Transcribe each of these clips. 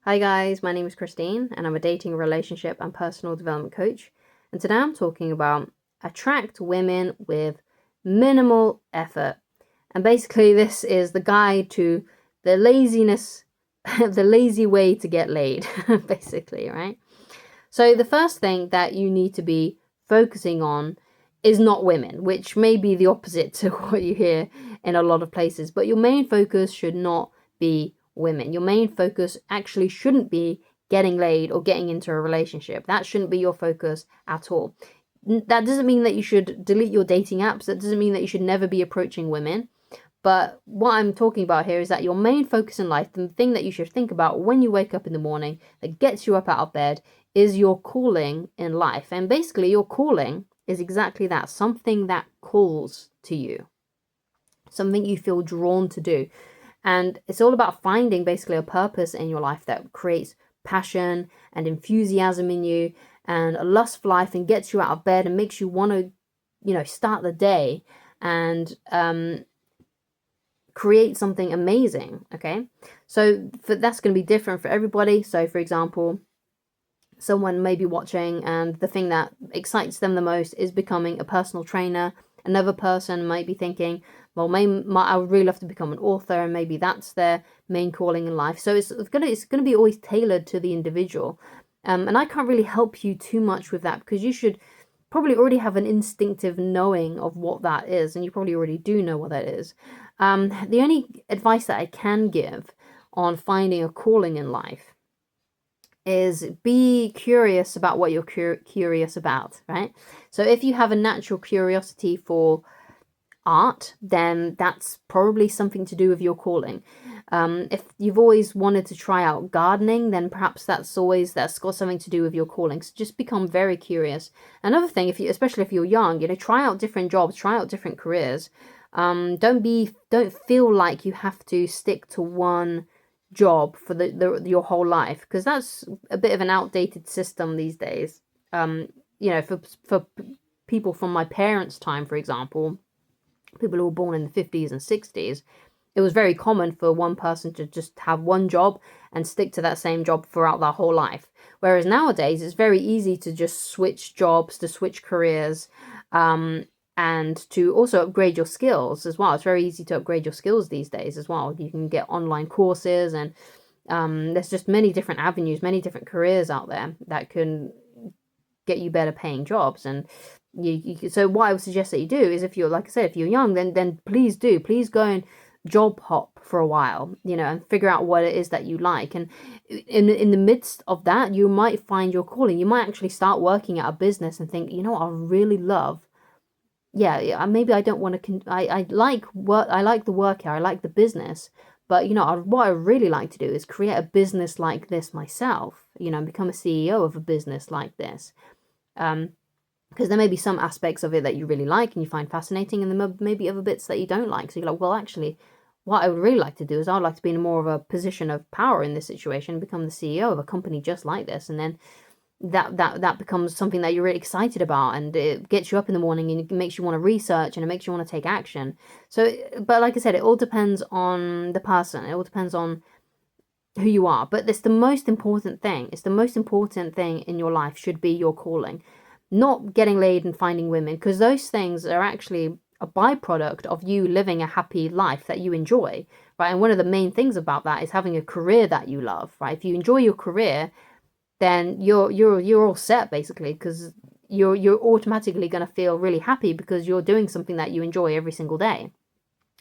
Hi guys, my name is Christine and I'm a dating, relationship and personal development coach. And today I'm talking about attract women with minimal effort. And basically this is the guide to the laziness, the lazy way to get laid, basically, right? So the first thing that you need to be focusing on is not women, which may be the opposite to what you hear in a lot of places, but your main focus should not be women. Your main focus actually shouldn't be getting laid or getting into a relationship. That shouldn't be your focus at all. That doesn't mean that you should delete your dating apps. That doesn't mean that you should never be approaching women. But what I'm talking about here is that your main focus in life, the thing that you should think about when you wake up in the morning that gets you up out of bed, is your calling in life. And basically your calling is exactly that, something that calls to you, something you feel drawn to do. And it's all about finding basically a purpose in your life that creates passion and enthusiasm in you and a lust for life and gets you out of bed and makes you want to, start the day and create something amazing. Okay, so that's going to be different for everybody. So for example, someone may be watching and the thing that excites them the most is becoming a personal trainer. Another person might be thinking, well, I would really love to become an author, and maybe that's their main calling in life. So it's gonna be always tailored to the individual, and I can't really help you too much with that because you should probably already have an instinctive knowing of what that is, and you probably already do know what that is. The only advice that I can give on finding a calling in life is be curious about what you're curious about, right? So if you have a natural curiosity for art, then that's probably something to do with your calling. If you've always wanted to try out gardening, then perhaps that's got something to do with your calling. So just become very curious. Another thing, especially if you're young, try out different jobs, try out different careers. Don't feel like you have to stick to one job for your whole life, because that's a bit of an outdated system these days. For people from my parents' time, for example, people who were born in the 50s and 60s, it was very common for one person to just have one job and stick to that same job throughout their whole life. Whereas nowadays, it's very easy to just switch jobs, to switch careers, and to also upgrade your skills as well. It's very easy to upgrade your skills these days as well. You can get online courses, and there's just many different avenues, many different careers out there that can get you better paying jobs. And so what I would suggest that you do is, if you're, like I said, if you're young, then please go and job hop for a while, and figure out what it is that you like. And in the midst of that, you might find your calling. You might actually start working at a business and think, what I really love. Yeah, maybe I don't want to. I like work. I like the work here. I like the business. But what I really like to do is create a business like this myself. Become a CEO of a business like this. Because there may be some aspects of it that you really like and you find fascinating, and there may be other bits that you don't like. So you're like, well, actually, what I would really like to do is I'd like to be in more of a position of power in this situation, become the CEO of a company just like this, and then that becomes something that you're really excited about, and it gets you up in the morning and it makes you want to research and it makes you want to take action. So, but like I said, it all depends on the person. It all depends on who you are. But it's the most important thing. It's the most important thing in your life should be your calling, not getting laid and finding women, because those things are actually a byproduct of you living a happy life that you enjoy, right? And one of the main things about that is having a career that you love, right? If you enjoy your career, then you're all set basically, because you're automatically going to feel really happy because you're doing something that you enjoy every single day.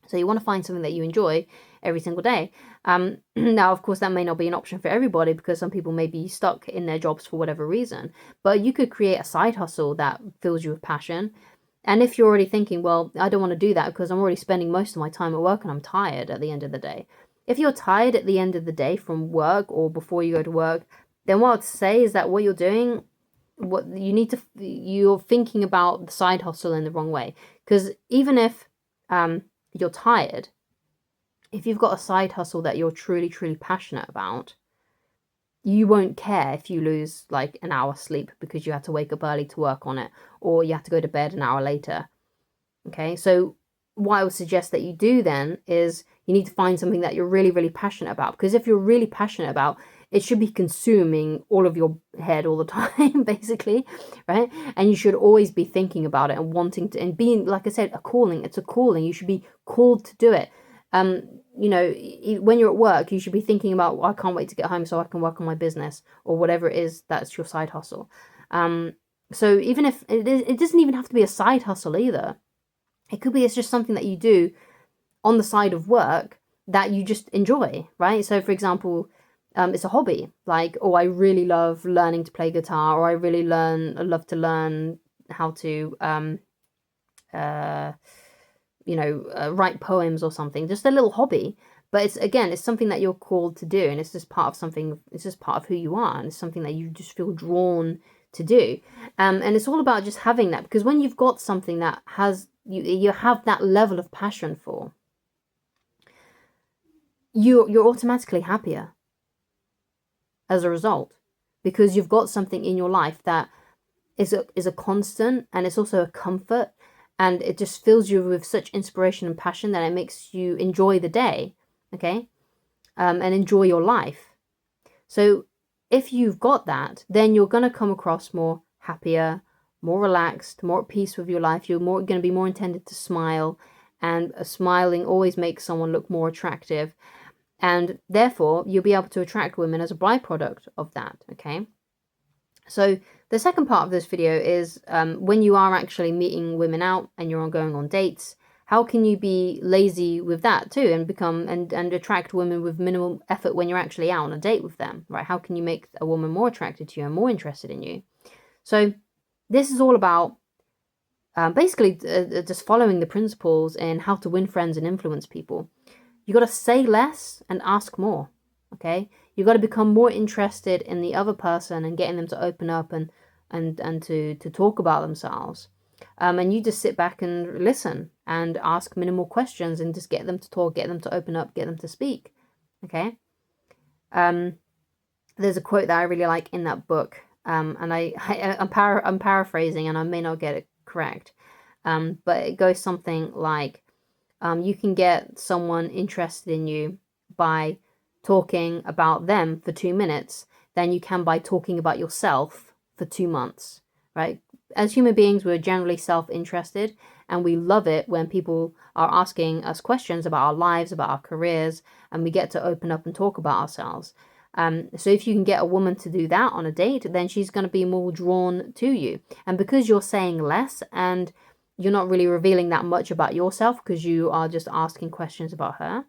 So you want to find something that you enjoy every single day. Now, of course, that may not be an option for everybody, because some people may be stuck in their jobs for whatever reason. But you could create a side hustle that fills you with passion. And if you're already thinking, well, I don't want to do that because I'm already spending most of my time at work and I'm tired at the end of the day. If you're tired at the end of the day from work or before you go to work, then what I'd say is that what you're doing, you're thinking about the side hustle in the wrong way. Because even if you're tired, if you've got a side hustle that you're truly, truly passionate about, you won't care if you lose like an hour's sleep because you had to wake up early to work on it, or you have to go to bed an hour later. Okay, so what I would suggest that you do then is you need to find something that you're really, really passionate about. Because if you're really passionate about it should be consuming all of your head all the time, basically, right? And you should always be thinking about it and wanting to, and being, like I said, a calling. It's a calling. You should be called to do it. You know, when you're at work, you should be thinking about, I can't wait to get home so I can work on my business, or whatever it is that's your side hustle. So even if it doesn't even have to be a side hustle either. It could be it's just something that you do on the side of work that you just enjoy, right? So for example, it's a hobby, like, oh, I really love learning to play guitar, or I love to learn how to write poems or something. Just a little hobby, but it's something that you're called to do, and it's just part of something. It's just part of who you are, and it's something that you just feel drawn to do. And it's all about just having that, because when you've got something that has you have that level of passion for, you're automatically happier as a result, because you've got something in your life that is a constant, and it's also a comfort, and it just fills you with such inspiration and passion that it makes you enjoy the day, okay, and enjoy your life. So if you've got that, then you're going to come across more happier, more relaxed, more at peace with your life. You're going to be more intended to smile, and smiling always makes someone look more attractive, and therefore you'll be able to attract women as a byproduct of that, okay? So the second part of this video is when you are actually meeting women out and you're going on dates, how can you be lazy with that too, and become and attract women with minimal effort when you're actually out on a date with them, right? How can you make a woman more attracted to you and more interested in you? So this is all about basically just following the principles in how to win friends and influence people. You got to say less and ask more, okay? You got to become more interested in the other person and getting them to open up and to talk about themselves. And you just sit back and listen and ask minimal questions and just get them to talk, get them to open up, get them to speak, okay? There's a quote that I really like in that book, and I'm paraphrasing, and I may not get it correct, but it goes something like, you can get someone interested in you by talking about them for 2 minutes than you can by talking about yourself for 2 months, right? As human beings, we're generally self-interested, and we love it when people are asking us questions about our lives, about our careers, and we get to open up and talk about ourselves. So if you can get a woman to do that on a date, then she's going to be more drawn to you. And because you're saying less and you're not really revealing that much about yourself, because you are just asking questions about her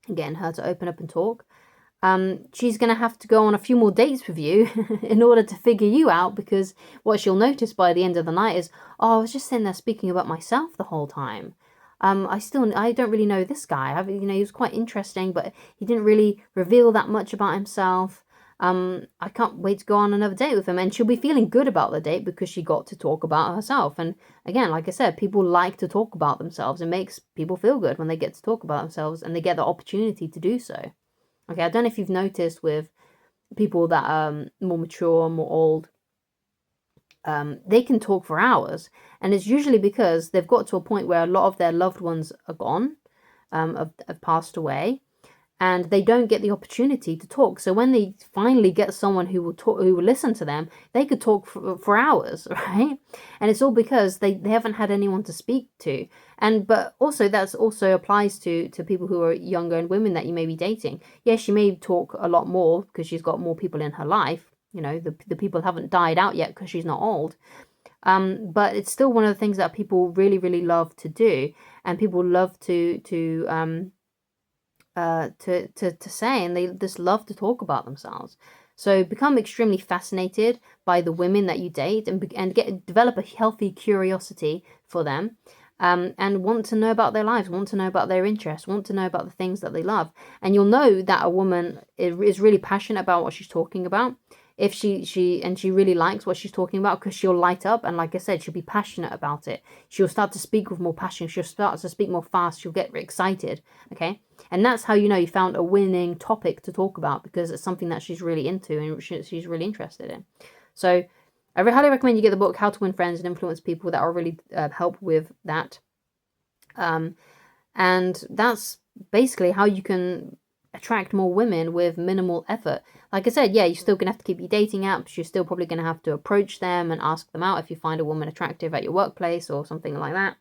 and getting her to open up and talk, she's going to have to go on a few more dates with you in order to figure you out, because what she'll notice by the end of the night is, oh, I was just sitting there speaking about myself the whole time. I don't really know this guy. He was quite interesting, but he didn't really reveal that much about himself. I can't wait to go on another date with him. And she'll be feeling good about the date because she got to talk about herself. And again, like I said, people like to talk about themselves. It makes people feel good when they get to talk about themselves and they get the opportunity to do so. Okay, I don't know if you've noticed with people that are more mature, more old, they can talk for hours. And it's usually because they've got to a point where a lot of their loved ones are gone, have passed away, and they don't get the opportunity to talk. So when they finally get someone who will talk, who will listen to them, they could talk for hours, right? And it's all because they haven't had anyone to speak to. But also that's also applies to people who are younger and women that you may be dating. Yes, she may talk a lot more because she's got more people in her life. The people haven't died out yet because she's not old. But it's still one of the things that people really, really love to do, and people love to say, and they just love to talk about themselves. So become extremely fascinated by the women that you date, and develop a healthy curiosity for them, and want to know about their lives, want to know about their interests, want to know about the things that they love. And you'll know that a woman is really passionate about what she's talking about if she really likes what she's talking about, because she'll light up, and like I said, she'll be passionate about it. She'll start to speak with more passion. She'll start to speak more fast. She'll get excited, okay? And that's how you know you found a winning topic to talk about, because it's something that she's really into and she's really interested in. So I highly recommend you get the book How to Win Friends and Influence People. That will really help with that. And that's basically how you can attract more women with minimal effort. Like I said, yeah, you're still going to have to keep your dating apps. You're still probably going to have to approach them and ask them out if you find a woman attractive at your workplace or something like that.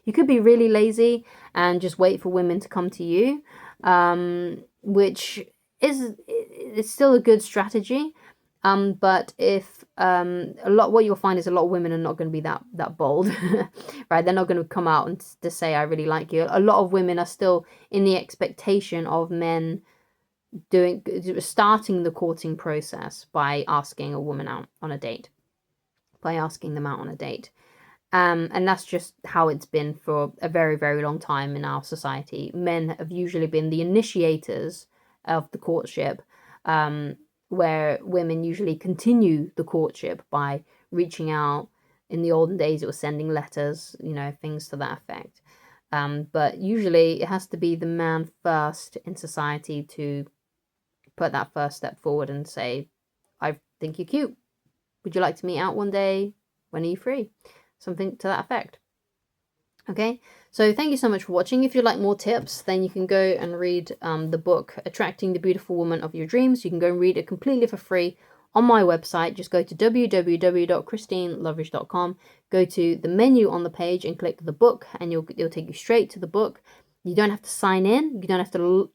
You could be really lazy and just wait for women to come to you, which is still a good strategy. But if what you'll find is a lot of women are not going to be that bold, right? They're not going to come out and to say I really like you. A lot of women are still in the expectation of men starting the courting process by asking a woman out on a date, by asking them out on a date. And that's just how it's been for a very, very long time in our society. Men have usually been the initiators of the courtship, where women usually continue the courtship by reaching out. In the olden days, it was sending letters, things to that effect. But usually it has to be the man first in society to put that first step forward and say, I think you're cute. Would you like to meet out one day? When are you free? Something to that effect. Okay, so thank you so much for watching. If you'd like more tips, then you can go and read the book, Attracting the Beautiful Woman of Your Dreams. You can go and read it completely for free on my website. Just go to www.christinelovridge.com, go to the menu on the page and click the book, and it'll take you straight to the book. You don't have to sign in. You don't have to,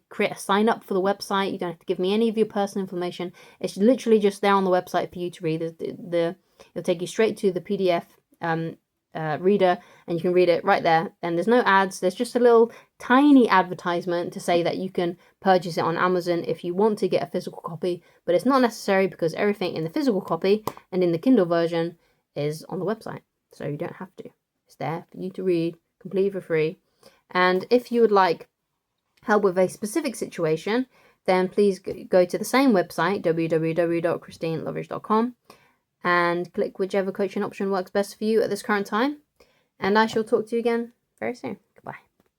create a sign up for the website. You don't have to give me any of your personal information. It's literally just there on the website for you to read. It'll take you straight to the PDF reader, and you can read it right there. And there's no ads. There's just a little tiny advertisement to say that you can purchase it on Amazon if you want to get a physical copy, but it's not necessary because everything in the physical copy and in the Kindle version is on the website. So you don't have to. It's there for you to read completely for free. And if you would like help with a specific situation, then please go to the same website, www.christinelovridge.com, and click whichever coaching option works best for you at this current time. And I shall talk to you again very soon.